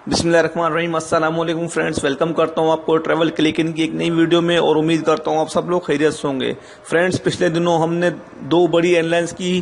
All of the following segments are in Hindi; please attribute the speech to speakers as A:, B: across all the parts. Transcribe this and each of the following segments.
A: बिस्मिल्लाहिर्रहमानिर्रहीम। अस्सलाम वालेकुम फ्रेंड्स, वेलकम करता हूं आपको ट्रैवल क्लिक इन की एक नई वीडियो में और उम्मीद करता हूं आप सब लोग खैरियत से होंगे। फ्रेंड्स, पिछले दिनों हमने दो बड़ी एयरलाइंस की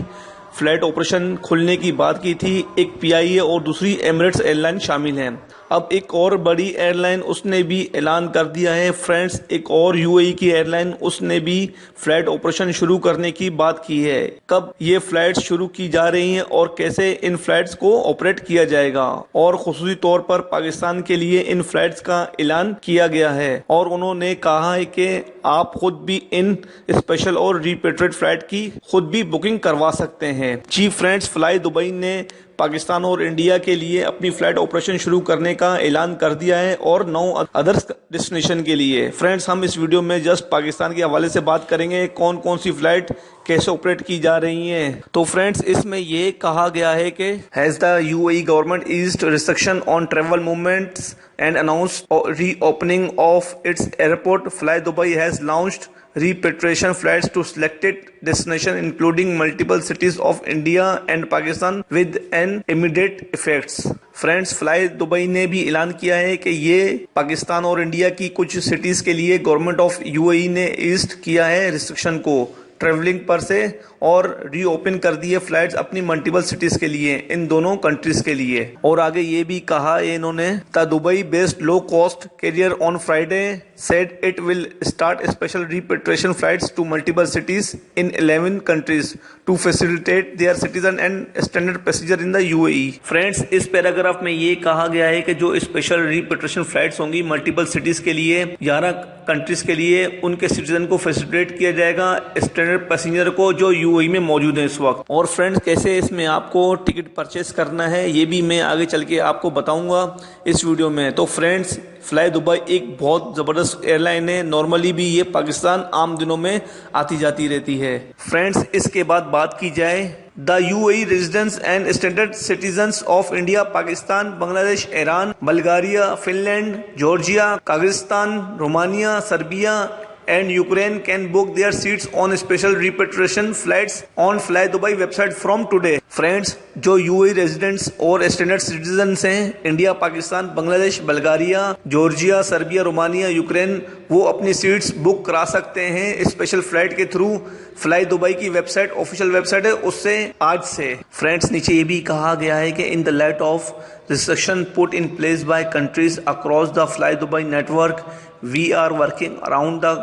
A: फ्लाइट ऑपरेशन खुलने की बात की थी। एक पीआईए और दूसरी एमिरेट्स एयरलाइन शामिल हैं। अब एक और बड़ी एयरलाइन उसने भी ऐलान कर दिया है फ्रेंड्स, एक और यूएई की एयरलाइन उसने भी फ्लाइट ऑपरेशन शुरू करने की बात की है। कब ये फ्लाइट्स शुरू की जा रही हैं और कैसे इन फ्लाइट्स को ऑपरेट किया जाएगा, और खुसूसी तौर पर पाकिस्तान के लिए इन फ्लाइट्स का ऐलान किया गया है। और उन्होंने कहा है कि आप खुद भी इन स्पेशल और रिपेट्रिएट फ्लाइट की खुद भी बुकिंग करवा सकते हैं। जी फ्रेंड्स, फ्लाई दुबई ने पाकिस्तान और इंडिया के लिए अपनी फ्लाइट ऑपरेशन शुरू करने का ऐलान कर दिया है और 9 अदर्स डेस्टिनेशन के लिए। फ्रेंड्स, हम इस वीडियो में जस्ट पाकिस्तान के हवाले से बात करेंगे कौन कौन सी फ्लाइट कैसे ऑपरेट की जा रही हैं। तो फ्रेंड्स, इसमें ये कहा गया है कि has the UAE government eased restriction on travel movements and announced reopening of its airport. Fly Dubai has launched repatriation flights to selected destinations including multiple cities of India and Pakistan with an immediate effects। Friends, fly Dubai ने भी ऐलान किया है कि ये पाकिस्तान और इंडिया की कुछ सिटीज के लिए गवर्नमेंट ऑफ यूएई ने ईस्ट किया है रिस्ट्रिक्शन को ट्रेवलिंग पर से, और रीओपन कर दिए फ्लाइट्स अपनी मल्टीपल सिटीज के लिए, इन दोनों कंट्रीज के लिए। और आगे ये भी कहा है इन्होंने, the Dubai based low cost carrier on Friday said it will start special repatriation flights to multiple cities in 11 countries to facilitate their citizen and standard passenger in the UAE. Friends, इस पैराग्राफ में ये कहा गया है कि जो स्पेशल रिपेट्रिएशन फ्लाइट्स होंगी मल्टीपल सिटीज के लिए, 11 कंट्रीज के लिए, उनके सिटीजन को फैसिलिटेट किया जाएगा, स्टैंडर्ड पैसेंजर को जो यूएई में मौजूद है इस वक्त। और फ्रेंड्स, कैसे इसमें आपको टिकट परचेस करना है ये भी मैं आगे चल के आपको बताऊंगा इस वीडियो में। तो फ्रेंड्स, फ्लाई दुबई एक बहुत ज़बरदस्त एयरलाइन है। नॉर्मली भी ये पाकिस्तान आम दिनों में आती जाती रहती है। फ्रेंड्स, इसके बाद बात की जाए the UAE residents and standard citizens of India, Pakistan, Bangladesh, Iran, Bulgaria, Finland, Georgia, Kazakhstan, Romania, Serbia and Ukraine can book their seats on special repatriation flights on Fly Dubai website from today। Friends, जो यूएई रेजिडेंट्स और स्टैंडर्ड सिटीजन्स हैं India, Pakistan, Bangladesh, Bulgaria, Georgia, Serbia, Romania, Ukraine, वो अपनी सीट्स बुक करा सकते हैं स्पेशल फ्लाइट के थ्रू। फ्लाई दुबई की वेबसाइट ऑफिशियल वेबसाइट है, उससे आज से। फ्रेंड्स, नीचे ये भी कहा गया है कि in the light of restriction put in place by countries across the Fly Dubai network, we are working around the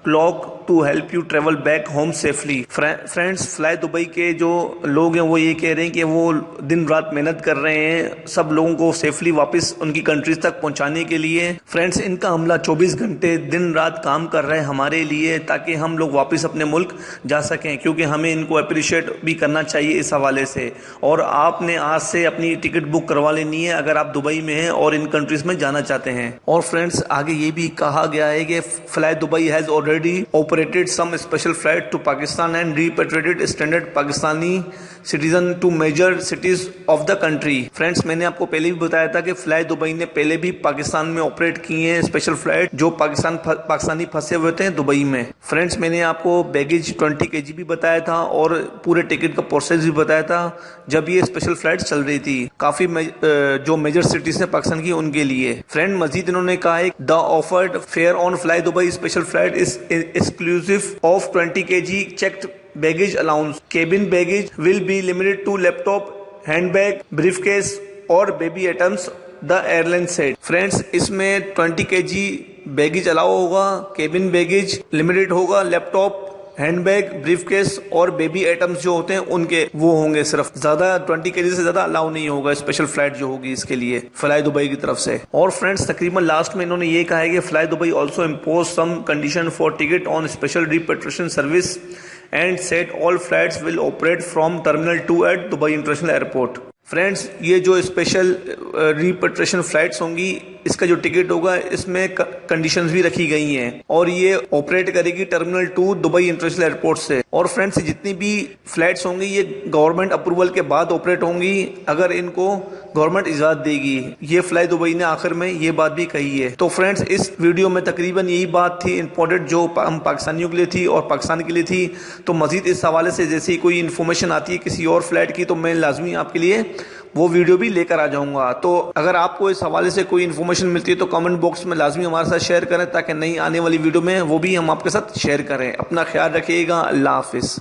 A: clock to help you travel back home safely। Friends, fly Dubai के जो लोग हैं वो ये कह रहे हैं कि वो दिन रात मेहनत कर रहे हैं सब लोगों को सेफली वापस उनकी कंट्रीज तक पहुंचाने के लिए। फ्रेंड्स, इनका हमला 24 घंटे दिन रात काम कर रहे हैं हमारे लिए, ताकि हम लोग वापस अपने मुल्क जा सकें, क्योंकि हमें इनको अप्रिशिएट भी करना चाहिए इस हवाले से। और आपने आज से अपनी टिकट बुक करवा लेनी है अगर आप दुबई में हैं और इन कंट्रीज में जाना चाहते हैं। और फ्रेंड्स, आगे ये भी कहा गया है कि fly Dubai has already operated some special flight to Pakistan and repatriated standard Pakistani citizen to major cities of the country। Friends, मैंने आपको पहले भी बताया था कि फ्लाई दुबई ने पहले भी पाकिस्तान में ऑपरेट किए हैं स्पेशल फ्लाइट जो पाकिस्तानी फंसे हुए थे दुबई में। फ्रेंड्स, मैंने आपको बैगेज 20 kg भी बताया था और पूरे टिकट का प्रोसेस भी बताया था जब ये स्पेशल फ्लाइट चल रही थी काफी जो मेजर सिटीज हैं पाकिस्तान की उनके लिए। फ्रेंड, मजीद इन्होंने कहा है the offered fair on fly Dubai special flight is exclusive of 20 kg checked baggage allowance। cabin baggage will be limited to laptop, handbag, briefcase और baby items, the airline said। Friends, इसमें 20 kg बैगेज अलाउ होगा, केबिन बैगेज लिमिटेड होगा, लैपटॉप, हैंडबैग, ब्रीफकेस और बेबी आइटम्स जो होते हैं उनके वो होंगे सिर्फ, ज्यादा 20 kg से ज्यादा अलाउ नहीं होगा स्पेशल फ्लाइट जो होगी इसके लिए फ्लाई दुबई की तरफ से। और फ्रेंड्स, तकरीबन लास्ट में इन्होंने ये कहा है कि fly Dubai also impose some condition for ticket on special repatriation service and set all flights will operate from terminal 2 at Dubai international airport. Friends, ये जो स्पेशल रिपेट्रिएशन फ्लाइट्स होंगी इसका जो टिकट होगा इसमें कंडीशंस भी रखी गई हैं और ये ऑपरेट करेगी टर्मिनल 2 दुबई इंटरनेशनल एयरपोर्ट से। और फ्रेंड्स, जितनी भी फ्लाइट्स होंगी ये गवर्नमेंट अप्रूवल के बाद ऑपरेट होंगी अगर इनको गवर्नमेंट इजाजत देगी। ये फ्लाई दुबई ने आखिर में ये बात भी कही है। तो फ्रेंड्स, इस वीडियो में तकरीबन यही बात थी इंपॉर्टेंट जो हम पाकिस्तानियों के लिए थी और पाकिस्तान के लिए थी। तो मजीद इस हवाले से जैसे ही कोई इन्फॉर्मेशन आती है किसी और फ्लाइट की तो मैं लाजमी आपके लिए वो वीडियो भी लेकर आ जाऊंगा। तो अगर आपको इस हवाले से कोई इन्फॉर्मेशन मिलती है तो कमेंट बॉक्स में लाजमी हमारे साथ शेयर करें, ताकि नई आने वाली वीडियो में वो भी हम आपके साथ शेयर करें। अपना ख्याल रखिएगा। अल्लाह हाफिज़।